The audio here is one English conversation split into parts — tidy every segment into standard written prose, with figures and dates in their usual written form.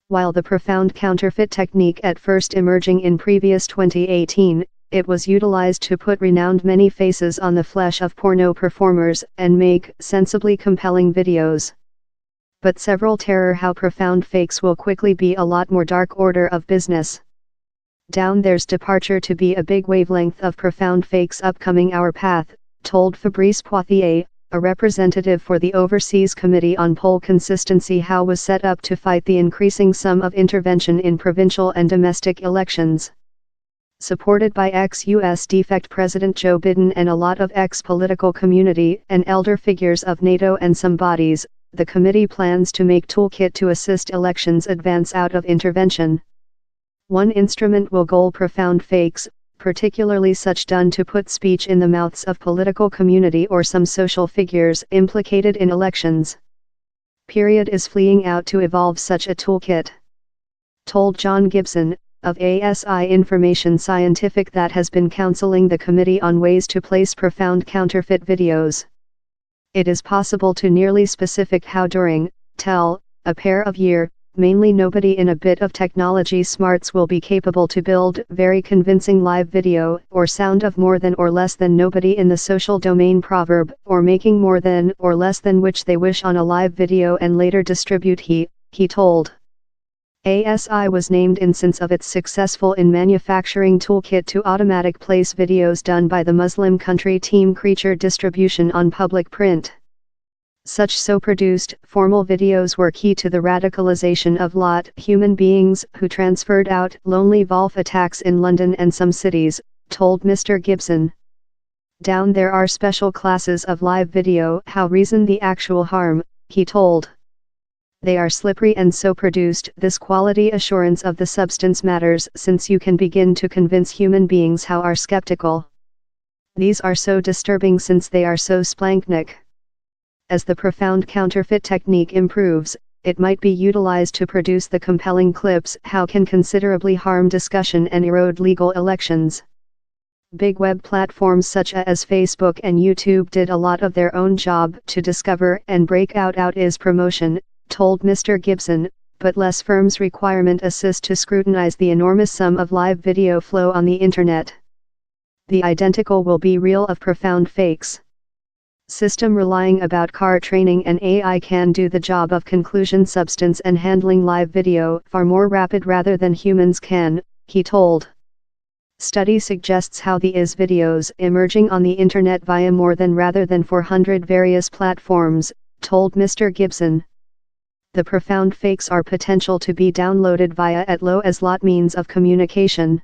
While the profound counterfeit technique at first emerging in previous 2018, it was utilized to put renowned many faces on the flesh of porno performers and make sensibly compelling videos. But several terror how profound fakes will quickly be a lot more dark order of business. Down there's departure to be a big wavelength of profound fakes upcoming our path, told Fabrice Poitier, a representative for the Overseas Committee on Poll Consistency, how was set up to fight the increasing sum of intervention in provincial and domestic elections. Supported by ex-US defect President Joe Biden and a lot of ex-political community and elder figures of NATO and some bodies, the committee plans to make toolkit to assist elections advance out of intervention. One instrument will goal profound fakes, particularly such done to put speech in the mouths of political community or some social figures implicated in elections. Period is fleeing out to evolve such a toolkit. Told John Gibson, of ASI Information Scientific, that has been counseling the committee on ways to place profound counterfeit videos. It is possible to nearly specific how during, tell, a pair of year, mainly nobody in a bit of technology smarts will be capable to build very convincing live video or sound of more than or less than nobody in the social domain proverb or making more than or less than which they wish on a live video and later distribute, he told. ASI was named instance of its successful in manufacturing toolkit to automatic place videos done by the Muslim country Team Creature distribution on public print. Such produced, formal videos were key to the radicalization of human beings who transferred out lonely wolf attacks in London and some cities, told Mr. Gibson. Down there are special classes of live video, how reason the actual harm, he told. They are slippery and produced, this quality assurance of the substance matters, since you can begin to convince human beings how are skeptical. These are so disturbing since they are so splanknik. As the profound counterfeit technique improves, it might be utilized to produce the compelling clips how can considerably harm discussion and erode legal elections. Big web platforms such as Facebook and YouTube did a lot of their own job to discover and break out is promotion, told Mr. Gibson, but less firms' requirement assist to scrutinize the enormous sum of live video flow on the internet. The identical will be real of profound fakes. System relying about car training and AI can do the job of conclusion substance and handling live video far more rapid rather than humans can, he told. Study suggests how the videos emerging on the internet via more than rather than 400 various platforms, told Mr. Gibson. The profound fakes are potential to be downloaded via at low as lot means of communication.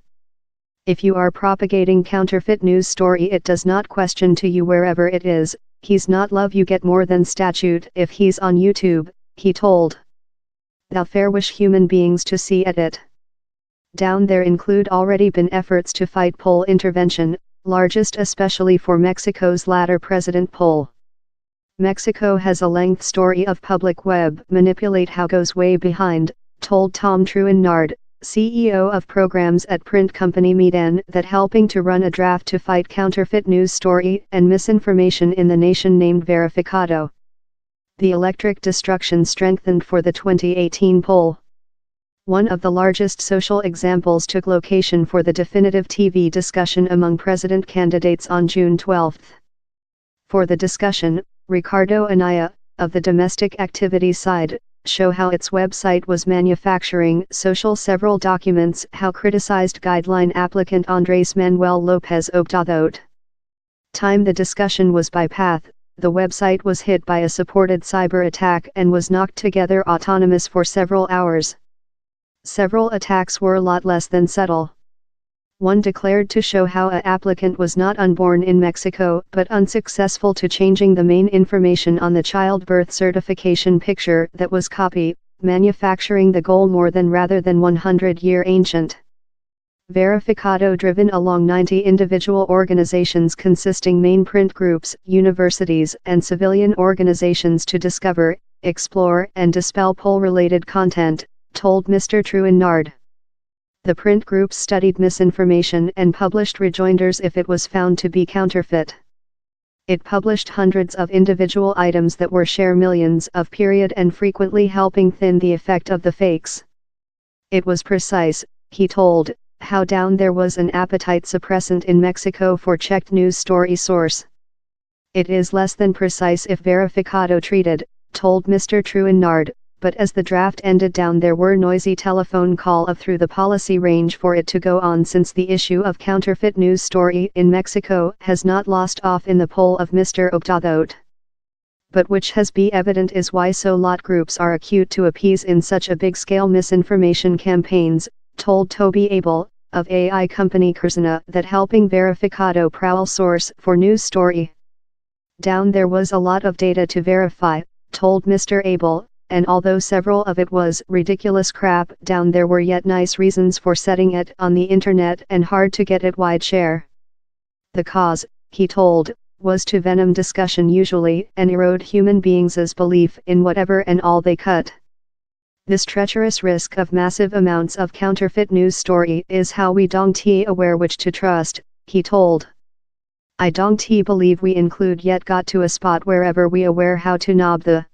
If you are propagating counterfeit news story, it does not question to you wherever it is, he's not love you get more than statute if he's on YouTube, he told. Thou fair wish human beings to see at it. Down there include already been efforts to fight poll intervention, largest especially for Mexico's latter president poll. Mexico has a length story of public web manipulate how goes way behind, told Tom Truinard, CEO of programs at print company Medan, that helping to run a draft to fight counterfeit news story and misinformation in the nation named Verificado. The electric destruction strengthened for the 2018 poll. One of the largest social examples took location for the definitive TV discussion among president candidates on June 12. For the discussion, Ricardo Anaya, of the domestic activity side, show how its website was manufacturing several documents how criticized guideline applicant Andrés Manuel López Obrador. Time the discussion was by path, the website was hit by a supported cyber attack and was knocked together autonomous for several hours. Several attacks were a lot less than subtle. One declared to show how a applicant was not unborn in Mexico but unsuccessful to changing the main information on the childbirth certification picture that was copy, manufacturing the goal more than rather than 100-year ancient. Verificado driven along 90 individual organizations consisting main print groups, universities and civilian organizations to discover, explore and dispel poll-related content, told Mr. Truinard. The print groups studied misinformation and published rejoinders if it was found to be counterfeit. It published hundreds of individual items that were share millions of and frequently helping thin the effect of the fakes. It was precise, he told, how down there was an appetite suppressant in Mexico for checked news story source. It is less than precise if verificado treated, told Mr. Truinard, but as the draft ended down there were noisy telephone call of through the policy range for it to go on since the issue of counterfeit news story in Mexico has not lost off in the poll of Mr. Octadot. But which has be evident is why so lot groups are acute to appease in such a big scale misinformation campaigns, told Toby Abel, of AI company Curzona that helping verificado prowl source for news story. Down there was a lot of data to verify, told Mr. Abel, and although several of it was ridiculous crap, down there were yet nice reasons for setting it on the internet and hard to get it wide share. The cause, he told, was to venom discussion usually and erode human beings' belief in whatever and all they cut. This treacherous risk of massive amounts of counterfeit news story is how we don't aware which to trust, he told. I don't believe we include yet got to a spot wherever we aware how to knob the